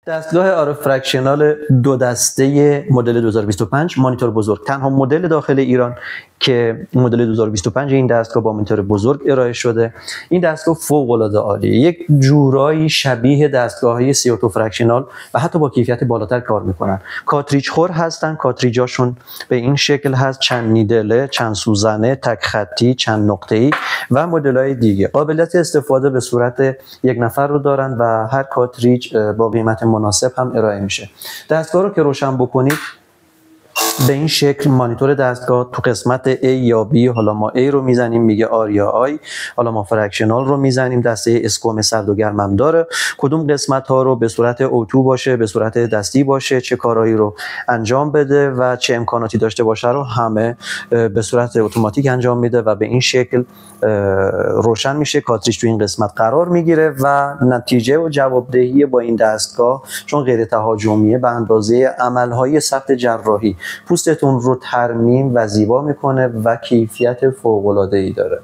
دستگاه آر فرکشنال دو دسته مدل 2025 مانیتور بزرگ، تنها مدل داخل ایران که مدل 2025 این دستگاه با مانیتور بزرگ ارائه شده. این دستگاه فوق العاده عالیه، یک جورایی شبیه دستگاه‌های CO2 فرکشنال و حتی با کیفیت بالاتر کار میکنن. کاتریج خور هستن، کاتریجاشون به این شکل هست، چند نیدله، چند سوزنه، تک خطی، چند نقطه‌ای و مدل‌های دیگه. قابلیت استفاده به صورت یک نفر رو دارن و هر کاتریج با قیمت مناسب هم ارائه میشه. دستگاه رو که روشن بکنید به این شکل مانیتور دستگاه تو قسمت A یا B، حالا ما A رو میزنیم میگه R یا I، حالا ما فرکشنال رو میزنیم دسته اسکوم سرد و گرم هم داره، کدوم قسمت ها رو به صورت اوتو باشه، به صورت دستی باشه، چه کارهایی رو انجام بده و چه امکاناتی داشته باشه رو همه به صورت اتوماتیک انجام میده و به این شکل روشن میشه. کاتریج تو این قسمت قرار میگیره و نتیجه و جوابدهی با این دستگاه چون غیر تهاجمیه به اندازه عملهای سخت جراحی پوستتون رو ترمیم و زیبا میکنه و کیفیت فوق العاده ای داره.